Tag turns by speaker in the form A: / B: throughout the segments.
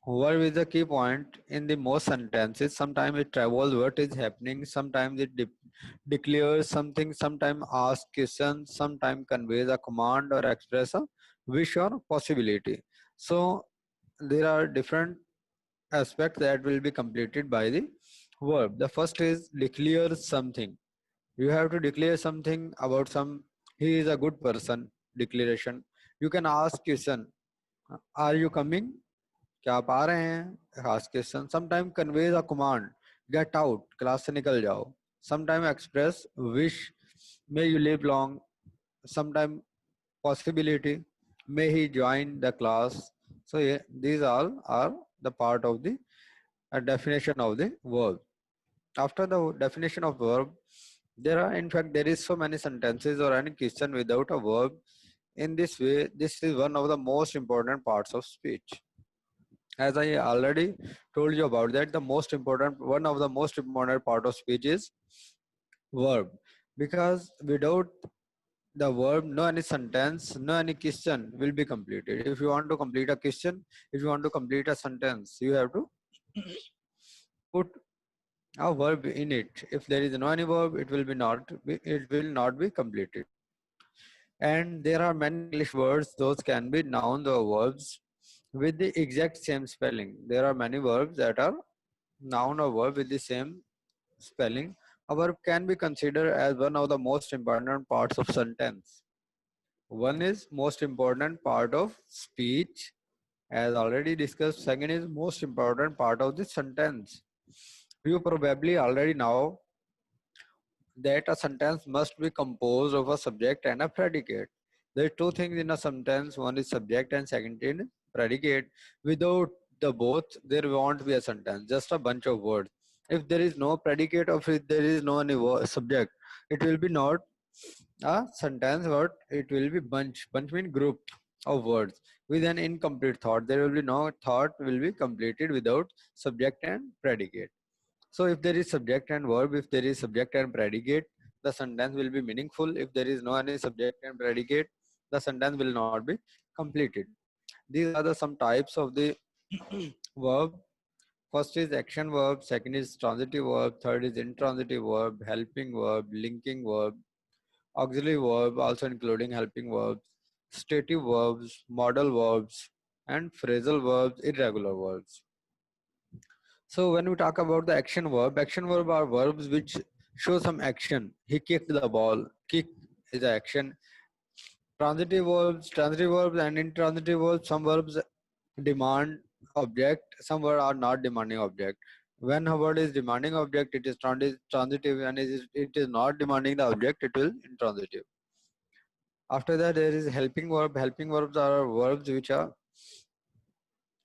A: Verb is the key point in the most sentences. Sometimes it travels what is happening, sometimes it declares something, sometimes asks questions, sometimes conveys a command or express a wish or possibility. So there are different aspects that will be completed by the verb. The first is declare something. You have to declare something about some, he is a good person, declaration. You can ask question, are you coming? क्या आप आ रहे हैं? Ask question. Sometimes conveys a command. Get out. Class से निकल जाओ. Sometimes express wish. May you live long. Sometimes possibility. May he join the class. So yeah, these all are the part of the definition of the verb. After the definition of verb, there are in fact there is so many sentences or any question without a verb. In this way, this is one of the most important parts of speech. As I already told you about that, the most important one of the most important part of speech is verb, because without the verb, no any sentence, no any question will be completed. If you want to complete a question, if you want to complete a sentence, you have to put a verb in it. If there is no any verb, it will not be completed. And there are many English words, those can be nouns or verbs with the exact same spelling. There are many verbs that are noun or verb with the same spelling. A verb can be considered as one of the most important parts of sentence. One is most important part of speech, as already discussed. Second is most important part of the sentence. You probably already know that a sentence must be composed of a subject and a predicate. There are two things in a sentence. One is subject and second is predicate. Without the both, there won't be a sentence, just a bunch of words. If there is no predicate or if there is no any subject, it will be not a sentence, but it will be bunch. Bunch means group of words with an incomplete thought. There will be no thought will be completed without subject and predicate. So if there is subject and verb, if there is subject and predicate, the sentence will be meaningful. If there is no any subject and predicate, the sentence will not be completed. These are the some types of the verb. First is action verb, second is transitive verb, third is intransitive verb, helping verb, linking verb, auxiliary verb, also including helping verbs, stative verbs, modal verbs, and phrasal verbs, irregular verbs. So when we talk about the action verb are verbs which show some action. He kicked the ball. Kick is the action. Transitive verbs and intransitive verbs, some verbs demand object, some verbs are not demanding object. When a word is demanding object, it is transitive, and it is not demanding the object, it will intransitive. After that, there is helping verb. Helping verbs are verbs which are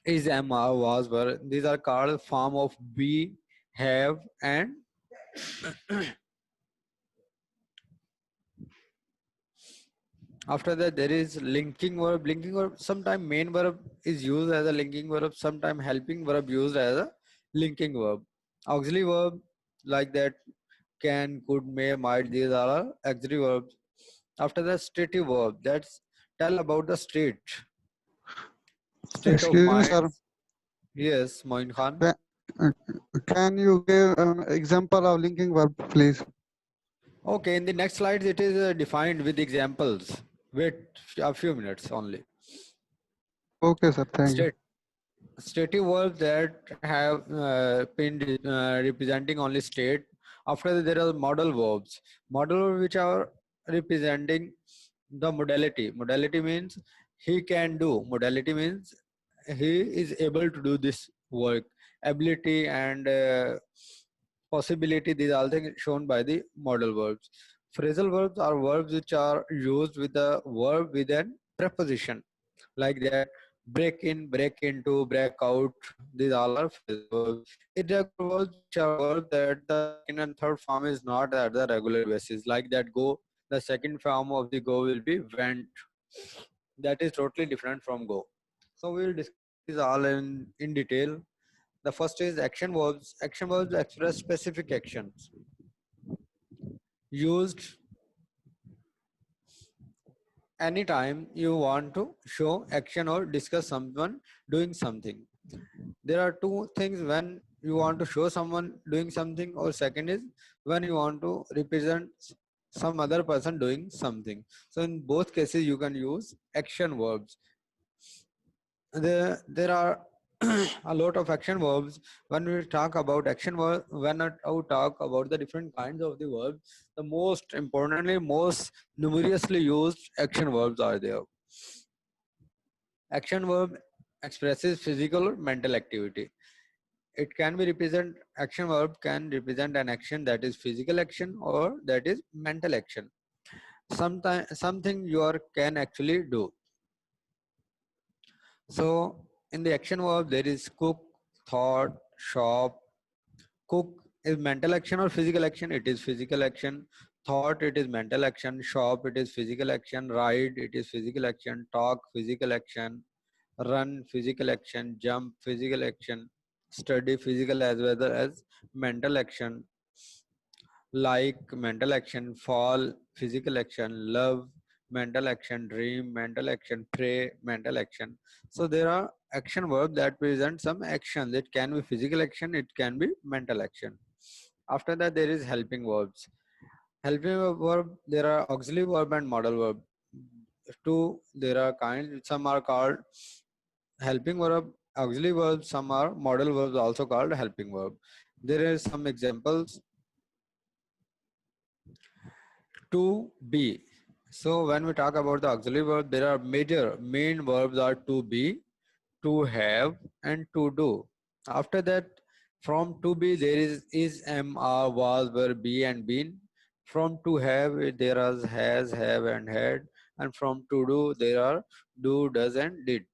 A: is, am, are, was, were. These are called form of be, have, and after that there is linking verb. Linking verb, sometimes main verb is used as a linking verb, sometimes helping verb used as a linking verb. Auxiliary verb like that, can, could, may, might, these are auxiliary verbs. After that, stative verb, that's tell about the state of
B: Excuse me,
A: mind.
B: sir.
A: Yes, Moin Khan.
B: Ca- uh, Can you give an example of linking verb, please?
A: Okay, in the next slides it is defined with examples. Wait a few minutes only.
B: Okay, sir. Thank you.
A: State stative verbs that have been representing only state. After that, there are modal verbs. Modal verbs which are representing the modality. Modality means he can do. Modality means he is able to do this work. Ability and possibility, these are all things shown by the modal verbs. Phrasal verbs are verbs which are used with a verb with an preposition, like that break in, break into, break out. These all are phrasal verbs. Irregular verbs which are verbs that the second and third form is not at the regular basis, like that go. The second form of the go will be went. That is totally different from go. So we will discuss these all in detail. The first is action verbs. Action verbs express specific actions used anytime you want to show action or discuss someone doing something. there are two things when you want to show someone doing something, or second is when you want to represent some other person doing something. So in both cases you can use action verbs. There are a lot of action verbs. When we talk about action verb, when I talk about the different kinds of the verbs, the most importantly, most numerously used action verbs are there. Action verb expresses physical or mental activity. It can be represent, action verb can represent an action that is physical action or that is mental action. Sometimes something you are can actually do. So in the action verb there is cook, thought, shop. Cook is mental action or physical action? It is physical action. Thought, it is mental action. Shop, it is physical action. Ride, it is physical action. Talk, physical action. Run, physical action. Jump, physical action. Study, physical as well as mental action. Like, mental action. Fall, physical action. Love, mental action. Dream, mental action. Pray, mental action. So there are action verbs that present some action. It can be physical action, it can be mental action. After that there is helping verbs. Helping verb, there are auxiliary verb and modal verb. Two, there are kinds, some are called helping verb, auxiliary verbs, some are modal verbs also called helping verb. There are some examples. To be. So when we talk about the auxiliary verb, there are major main verbs are to be, to have, and to do. After that, from to be there is, am, are, was, were, be, and been. From to have there is has, have, and had, and from to do there are do, does, and did.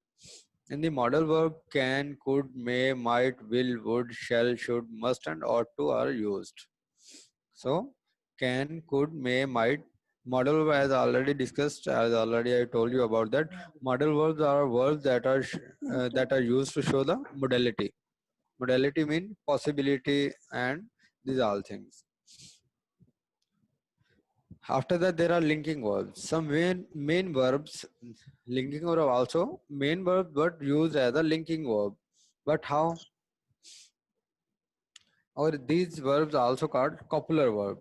A: In the modal verb, can, could, may, might, will, would, shall, should, must, and ought to are used. So can, could, may, might. Modal verb, as already discussed, as already I told you about that. Modal verbs are verbs that are used to show the modality. Modality mean possibility, and these all things. After that, there are linking verbs. Some main verbs, linking verb also main verb, but used as a linking verb. But how? Or these verbs are also called copular verb.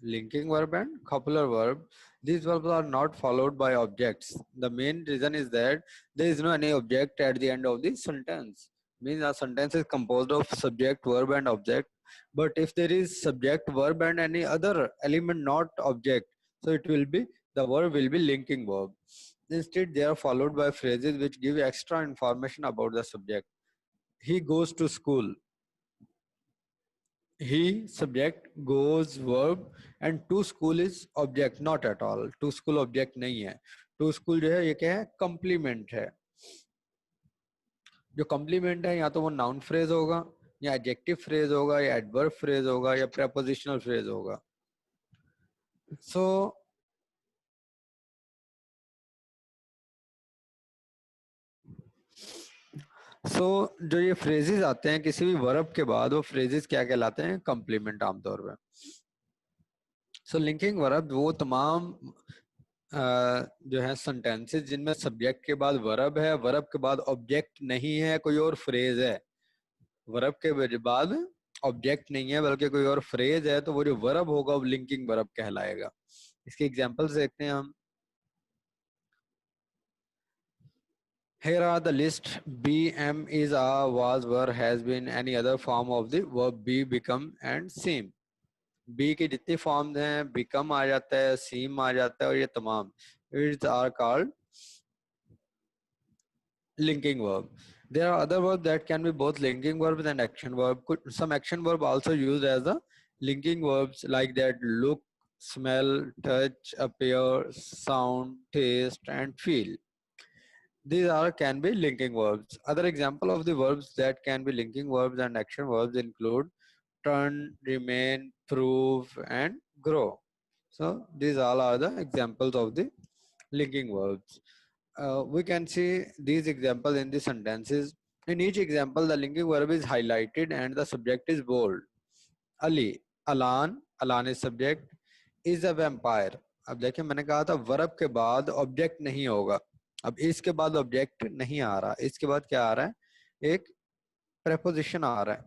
A: Linking verb and copular verb. These verbs are not followed by objects. The main reason is that there is no any object at the end of the sentence. Means a sentence is composed of subject, verb, and object. But if there is subject, verb, and any other element not object, so it will be, the verb will be linking verb. Instead, they are followed by phrases which give extra information about the subject. He goes to school. He subject, goes verb, and to school is object. Not at all, to school object नहीं है. To school जो है ये क्या है, complement है. जो complement है या तो वो noun phrase होगा, या adjective phrase होगा, या adverb phrase होगा, या prepositional phrase होगा. So जो ये phrases आते हैं किसी भी verb के बाद, वो phrases क्या कहलाते हैं, complement आमतौर पे. So linking verb वो तमाम जो है सेंटेंसेस जिनमें सब्जेक्ट के बाद वर्ब है, वर्ब के बाद ऑब्जेक्ट नहीं है, कोई और फ्रेज है. वर्ब के बाद ऑब्जेक्ट नहीं है बल्कि कोई और फ्रेज है, तो वो जो वर्ब होगा वो लिंकिंग वर्ब कहलाएगा. इसके एग्जांपल्स देखते हैं हम. Here are the list. Be, am, is, are, was, were, has been, any other form of the verb be, become, and seem. Be की जितनी फॉर्म्स हैं, बिकम आ जाता है, सीम आ जाता है, और ये तमाम its are called linking verb. There are other verbs that can be both linking verbs and action verb. Some action verb also used as a linking verbs, like that look, smell, touch, appear, sound, taste, and feel. These are can be linking verbs. Other example of the verbs that can be linking verbs and action verbs include turn, remain, prove, and grow. So these all are the examples of the linking verbs. We can see these examples in the sentences. In each example, the linking verb is highlighted and the subject is bold. Ali, Alan, Alan is subject, is a vampire. अब देखिए मैंने कहा था verb के बाद object नहीं होगा. अब इसके बाद ऑब्जेक्ट नहीं आ रहा, इसके बाद क्या आ रहा है, एक प्रेपोजिशन आ रहा है,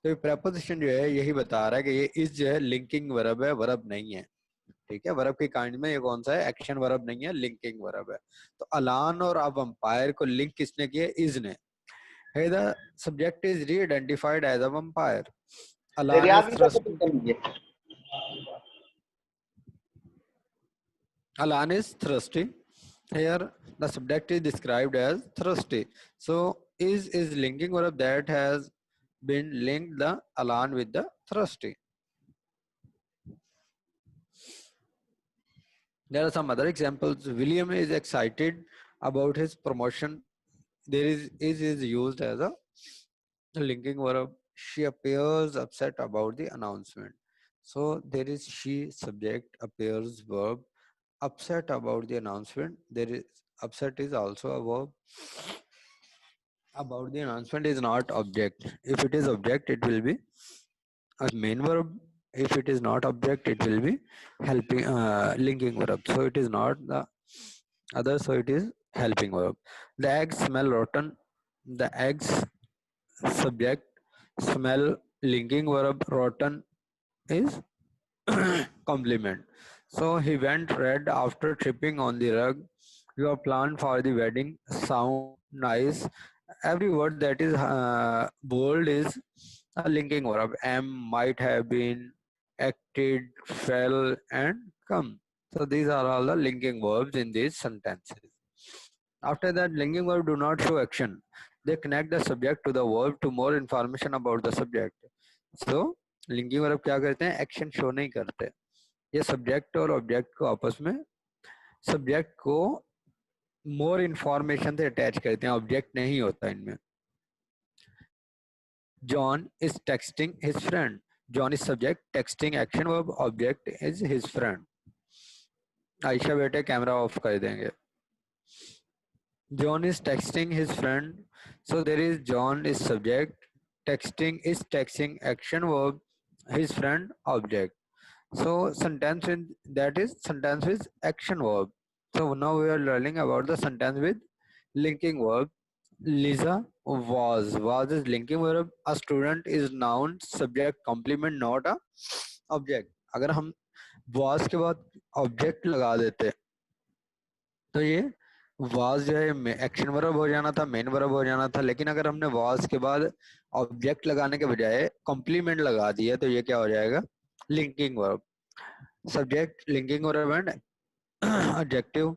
A: तो प्रेपोजिशन जो है यही बता रहा है कि ये इस जो है लिंकिंग वर्ब है, वर्ब नहीं है। ठीक है, वर्ब की काइंड में ये कौन सा है, एक्शन वर्ब नहीं है, लिंकिंग वर्ब है। तो अलान और अब अंपायर को लिंक किसने किया, इज ने। Hey, the subject is re-identified as a vampire. Alan is thirsty. Alan is thirsty. Here, the subject is described as thirsty. So, is linking verb that has been linked the Alan with the thirsty. There are some other examples. William is excited about his promotion. There is used as a linking verb. She appears upset about the announcement. So there is she subject appears verb, upset about the announcement. There is upset is also a verb. About the announcement is not object. If it is object, it will be a main verb. If it is not object, it will be helping linking verb. So it is not the other. So it is helping verb. The eggs smell rotten. The eggs subject, smell linking verb, rotten is compliment. So he went red after tripping on the rug. Your plan for the wedding sound nice. Every word that is bold is a linking verb. Am, might have been, acted, fell, and come. So these are all the linking verbs in these sentences. After that, linking verb do not show action. They connect the subject to the verb to more information about the subject. So linking verb क्या करते हैं, action show नहीं करते। ये subject और object को आपस में, सब्जेक्ट को मोर इंफॉर्मेशन से अटैच करते हैं, ऑब्जेक्ट नहीं होता इनमें। John is texting his friend. John is subject, texting action verb, object is his friend. Ayesha बेटे कैमरा ऑफ कर देंगे। John is texting his friend. So there is John is subject, texting is texting action verb, his friend object. So sentence with that is sentence with action verb. So now we are learning about the sentence with linking verb. Lisa was is linking verb. A student is noun subject complement not a object. अगर हम was के बाद object लगा देते तो ये was जो है एक्शन वर्ब हो जाना था, मेन वर्ब हो जाना था। लेकिन अगर हमने वाज के बाद ऑब्जेक्ट लगाने के बजाय कॉम्प्लीमेंट लगा दिया तो ये क्या हो जाएगा, linking verb. Subject linking verb and adjective.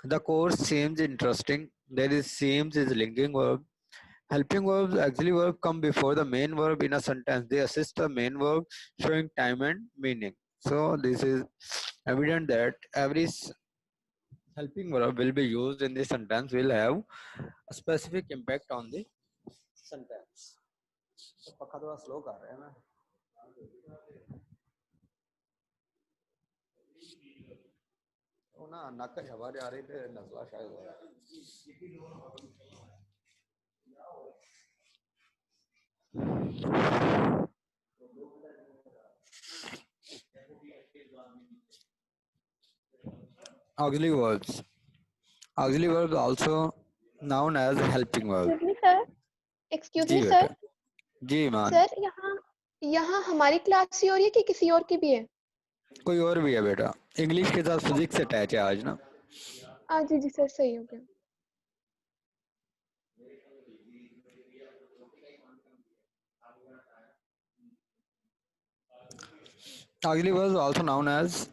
A: The course seems interesting. There is seems is linking verb. Helping verbs, auxiliary verb come before the main verb in a sentence. They assist the main verb, showing time and meaning. So this is evident that every helping verb will be used in the sentence will have a specific impact on the sentence. तो पक्का थोड़ा slow कर रहे हैं मैं। तो ना नक की हवा जा रही थी, नजला शायद हो रहा है। Auxiliary verbs. Auxiliary verbs also known as helping verb.
C: Excuse
A: जी
C: मी
A: बेटा,
C: सर।
A: जी मान।
C: सर यहाँ यहाँ हमारी क्लास ही हो रही है कि किसी और की भी है?
A: कोई और भी है बेटा, इंग्लिश के साथ फिजिक्स अटैच है आज ना।
C: जी जी सर, सही हो गया।
A: Auxiliary verbs also known as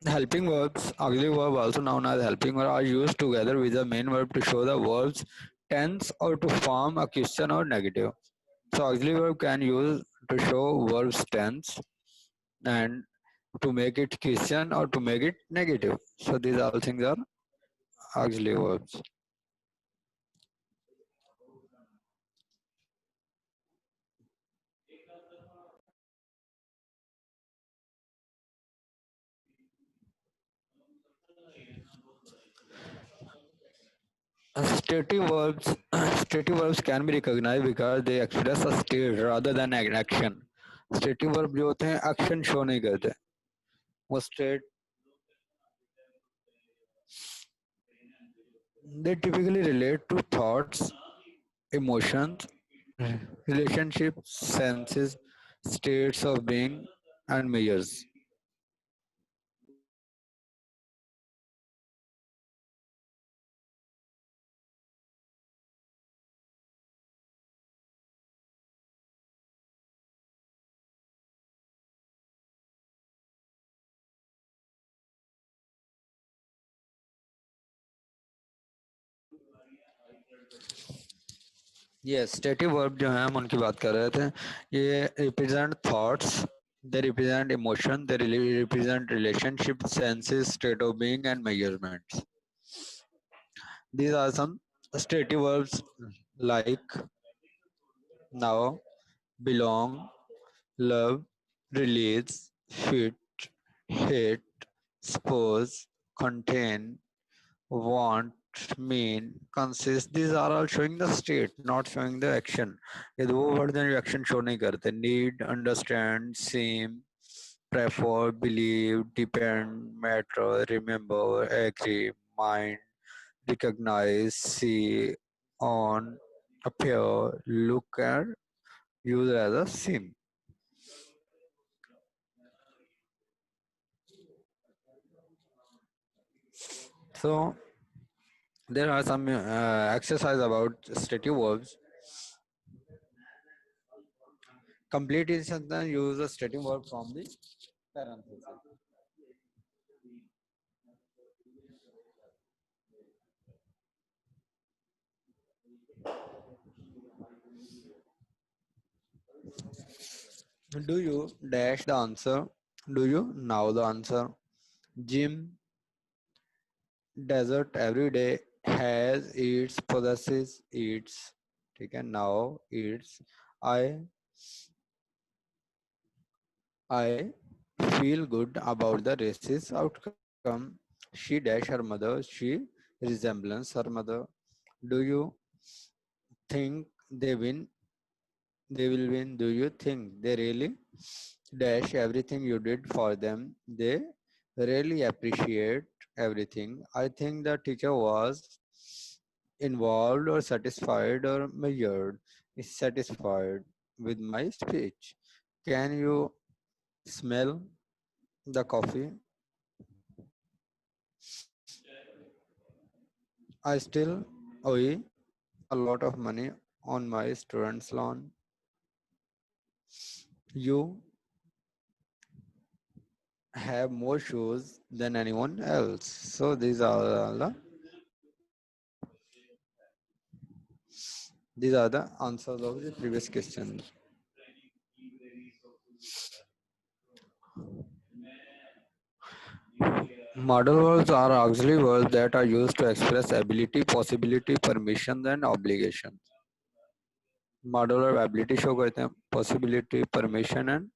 A: helping verbs. Auxiliary verb also known as helping verb are used together with the main verb to show the verb's tense or to form a question or negative. So auxiliary verb can use to show verb's tense and to make it question or to make it negative. So these all things are auxiliary verbs. Stative verbs can be recognized because they express a state rather than an action. Stative verb जो होते हैं action show नहीं करते, वो state they typically relate to thoughts, emotions, relationship, senses, states of being, and measures. ये stative verb जो है हम उनकी बात कर रहे थे. ये represent thoughts, they represent emotion, they represent relationship, senses, state of being, and measurements. These are some stative verbs like now, belong, love, release, fit, hate, suppose, contain, want, mean, consist. These are all showing the state, not showing the action. ये दो word हैं जो action show नहीं करते. Need, understand, seem, prefer, believe, depend, matter, remember, agree, mind, recognize, see, on, appear, look at, use as a seem. So there are some exercise about stative verbs. Complete each sentence, use a stative verb from the parenthesis. Do you dash the answer? Do you now the answer? Jim desert every day has eats possesses eats. ठीक है, now eats. I feel good about the race's outcome. She dash her mother. She resembles her mother. Do you think they win? They will win. Do you think they really dash everything you did for them? They really appreciate everything. I think the teacher was involved or satisfied or measured. Is satisfied with my speech. Can you smell the coffee? I still owe a lot of money on my student's loan. You have more shoes than anyone else. So these are the answers of the previous question. Model verbs are auxiliary verbs that are used to express ability, possibility, permission, and obligation. Model verb ability show करते हैं, possibility, permission, and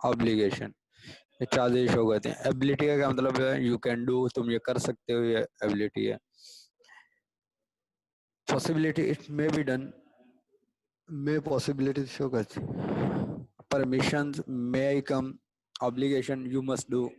A: obligation. ये चार चीजें show करते हैं. Ability का क्या मतलब है? यू कैन डू, तुम ये कर सकते हो, ये एबिलिटी है. Possibility, it may be done, may possibility show करती है. Permission, may I come. Obligation, you must do.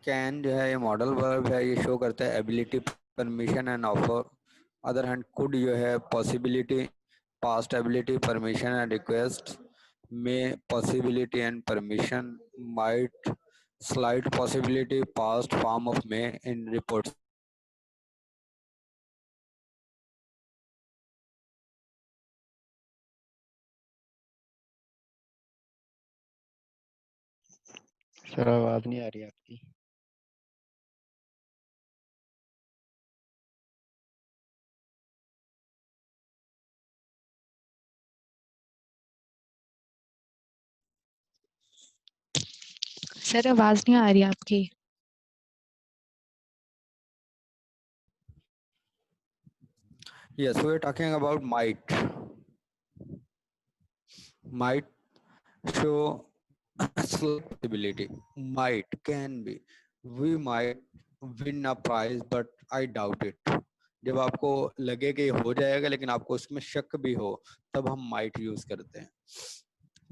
A: Can जो है ये मॉडल वर्ब है, ये शो करता है ability, permission and offer. Other hand could जो है possibility, past ability, permission and request. May possibility and permission. Might slight possibility, past form of May in reports.
D: Sir आवाज नहीं आ रही आपकी.
E: सर आवाज नहीं आ रही आपकी.
A: Yes, we're talking about might. Might show slight possibility. Might, can be. We might win a prize, but I doubt it. जब आपको लगे कि हो जाएगा लेकिन आपको उसमें शक भी हो, तब हम might यूज करते हैं.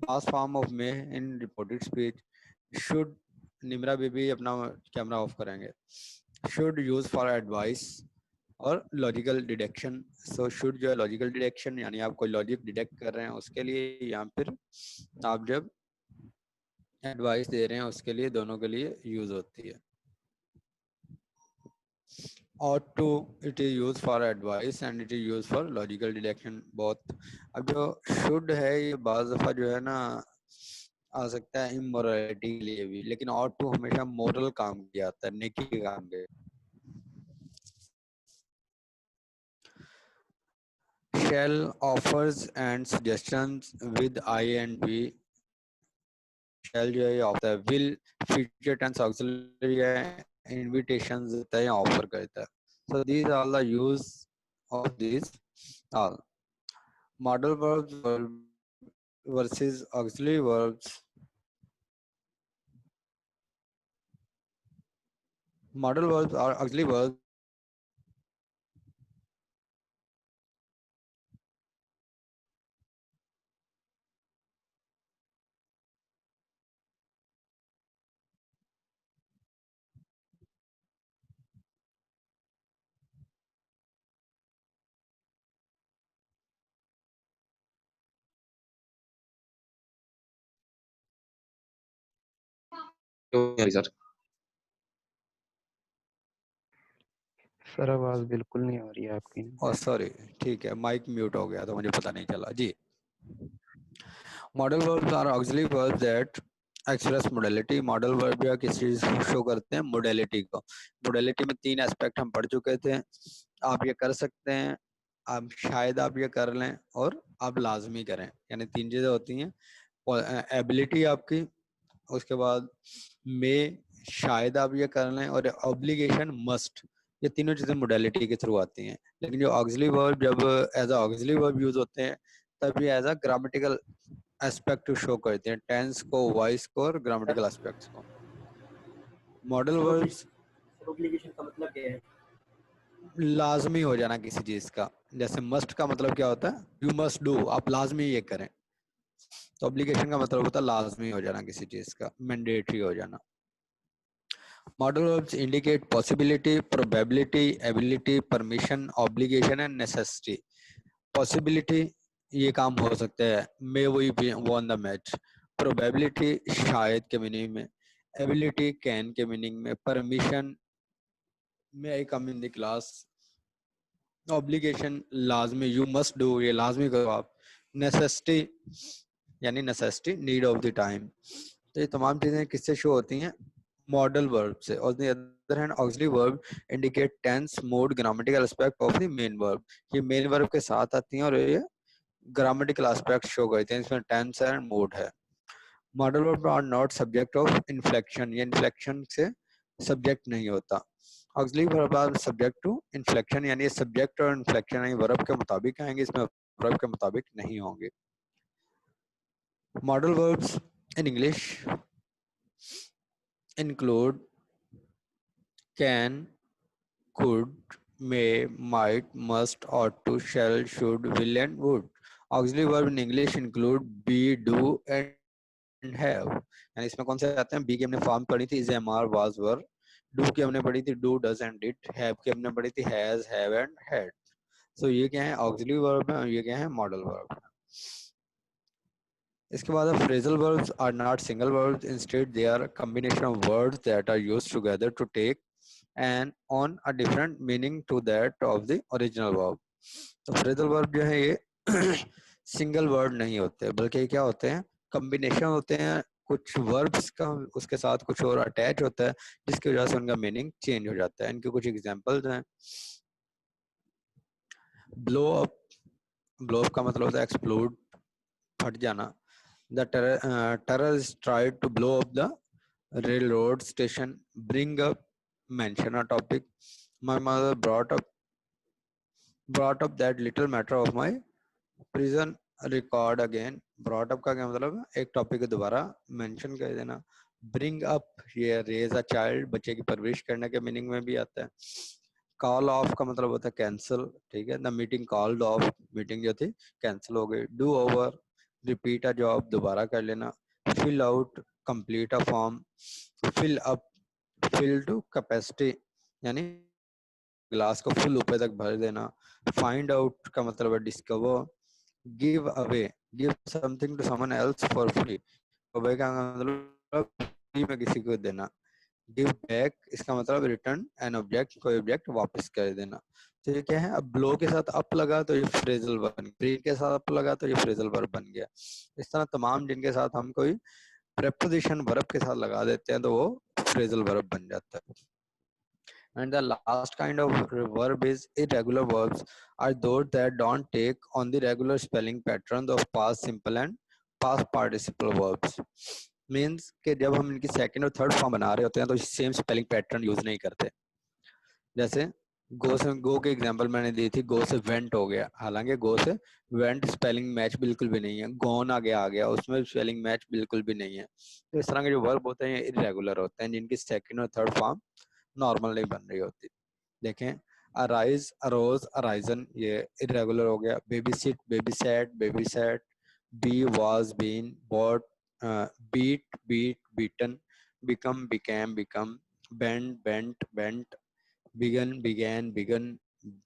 A: Past form of may in reported speech. Should, Nimra baby अपना कैमरा ऑफ करेंगे. Should use for advice और लॉजिकल डिडक्शन. सो शुड जो है लॉजिकल डिडक्शन, यानी आप कोई लॉजिक डिडक्ट कर रहे हैं उसके लिए, या फिर आप जब एडवाइस दे रहे हैं उसके लिए, दोनों के लिए यूज होती है. ought to, it is used for advice and it is used for logical deduction both. अब जो should है ये बाज दफा जो है ना आ सकता है इमोरलिटी के लिए भी, लेकिन ought to हमेशा मोरल काम किया जाता है, नेकी के काम के. Shall, offers and suggestions with I and B. Shall जो है ये ऑफर है. Will future tense auxiliary है, invitations देता है या ऑफर करता है. So these are the use of these all. Modal verbs versus auxiliary verbs. Modal verbs or auxiliary verbs
F: sir
D: sir आवाज बिल्कुल नहीं आ रही है आपकी.
A: और सॉरी, ठीक है, माइक म्यूट हो गया तो मुझे पता नहीं चला जी. Modal verbs are auxiliary verbs that express modality. Modal verb या किस चीज को शो करते हैं? मोडेलिटी को. मोडेलिटी में 3 एस्पेक्ट हम पढ़ चुके थे. आप ये कर सकते हैं, आप शायद आप ये कर लें, और आप लाजमी करें. यानी 3 चीजें होती हैं. एबिलिटी आपकी, उसके बाद में शायद आप ये कर लें, और ऑब्लिगेशन मस्ट. ये तीनों चीजें मोडेलिटी के थ्रू आती हैं. लेकिन जो ऑक्सिलरी वर्ब जब as a auxiliary verb use होते हैं, तब ये as a grammatical aspect show करते हैं, टेंस को, वॉइस को और ग्रामेटिकल एस्पेक्ट्स को. मॉडल वर्ब्स
F: ऑब्लिगेशन का मतलब क्या है?
A: लाजमी हो जाना किसी चीज का. जैसे मस्ट का मतलब क्या होता है? यू मस्ट डू, आप लाजमी ये करें. तो ऑब्लिगेशन का मतलब होता है लाजमी हो जाना किसी चीज का, मैंडेटरी हो जाना. Modal verbs indicate possibility, probability, ability, permission, obligation and necessity. Possibility ये काम हो सकता है, may we won the match. Probability शायद के मीनिंग में, ability can के मीनिंग में, permission may I come in the class, obligation लाजमी, you must do, ये लाजमी करो आप. necessity यानी necessity, need of the time. तो ये तमाम चीजें किससे शो होती हैं? मॉडल वर्ब से. और the other hand auxiliary verb indicate tense, mode, grammatical aspect of the main verb. ये मेन वर्ब के साथ आती हैं और ये ग्रामेटिकल एस्पेक्ट शो करते हैं. इसमें टेंस है, मोड है. Modal verb are not subject of inflection. ये इन्फ्लेक्शन से सब्जेक्ट नहीं होता. Auxiliary verb are subject to inflection, यानी ये सब्जेक्ट और इन्फ्लेक्शन यानी वर्ब के मुताबिक आएंगे, इसमें वर्ब के मुताबिक नहीं होंगे. Modal verbs in English include can, could, may, might, must, ought to, shall, should, will and would. Auxiliary verb in English include be, do and have. यानी इसमें कौन से आते हैं? be की हमने फॉर्म पढ़ी थी is, am, are, was, were. do की हमने पढ़ी थी do, does and did. have की हमने पढ़ी थी has, have and had. So ये क्या है? auxiliary verb है, और ये क्या है? modal verb है. इसके बाद phrasal verbs are not single verbs. Instead, they are a combination of words that are used together to take and on a different meaning to that of the original verb. तो phrasal verb जो है ये single word नहीं होते, बल्कि क्या होते हैं? कॉम्बिनेशन होते हैं. कुछ वर्ब्स का उसके साथ कुछ और अटैच होता है, जिसकी वजह से उनका मीनिंग चेंज हो जाता है. इनके कुछ एग्जांपल्स हैं. Blow up. ब्लो अप का मतलब होता है एक्सप्लोड, फट जाना. The terrorists tried to blow up the railroad station. Bring up, mention a topic. My mother brought up brought up that little matter of my prison record again. brought up का क्या मतलब है, एक topic को दोबारा mention कर देना. bring up ये raise a child, बच्चे की परवरिश करने के मीनिंग में भी आता है. कॉल ऑफ का मतलब होता है कैंसिल, ठीक है. The meeting called off, meeting जो थी कैंसिल हो गई. Do over, repeat a job, दोबारा कर लेना. Fill out, complete a form. Fill up, fill to capacity यानी ग्लास को फुल ऊपर तक भर देना. फाइंड आउट का मतलब है discover. Give away, give something to someone else for free, away का मतलब फ्री में किसी को देना. गिव बैक, इसका मतलब रिटर्न एन ऑब्जेक्ट, कोई ऑब्जेक्ट वापस कर देना. तो ये क्या है, अब ब्लो के साथ अप लगा तो ये फ्रेजल वर्ब, फ्री के साथ अप लगा तो ये फ्रेजल वर्ब बन गया. इस तरह तमाम जिनके साथ हम कोई प्रेपोजिशन वर्ब के साथ लगा देते हैं तो वो फ्रेजल वर्ब बन जाता है. And the last kind of verb is irregular verbs, are those that don't take on the regular spelling patterns of past simple and past participle verbs. Means कि जब हम इनकी सेकंड और थर्ड फॉर्म बना रहे होते हैं तो सेम स्पेलिंग पैटर्न यूज नहीं करते. जैसे गो से, गो के एग्जांपल मैंने दी थी, गो से वेंट हो गया, हालांकि गो से वेंट स्पेलिंग मैच बिल्कुल भी नहीं है. गोन आगे आ गया, उसमें स्पेलिंग मैच बिल्कुल भी नहीं है. तो इस तरह के जो वर्ब होते हैं इरेगुलर होते हैं, जिनकी सेकंड और थर्ड फॉर्म नॉर्मल नहीं बन रही होती. देखें, अराइज, अरोज, अराइजन, ये इरेगुलर हो गया. Babysit, babysat, babysat. Be, was, been, bought, beat, beat, beaten. Become, became, become. Bend, bent, bent. Begin, began, begun.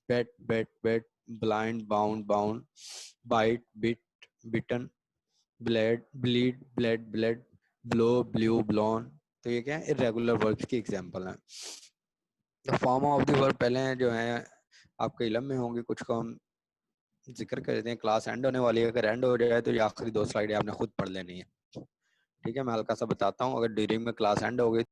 A: Bet, bet, bet. Blind, bound, bound. Bite, bit, bitten. Bled, bleed, bled, bled. Blow, blew, blown. तो ये क्या है, irregular verbs की example है. Form of the verb पहले जो है आपके इलम में होंगे, कुछ को हम जिक्र कर देते हैं. क्लास एंड होने वाली है, अगर एंड हो जाए तो ये आखिरी 2 स्लाइडें आपने खुद पढ़ लेनी है. ठीक है, मैं हल्का सा बताता हूँ. अगर ड्यूरिंग में क्लास एंड हो गई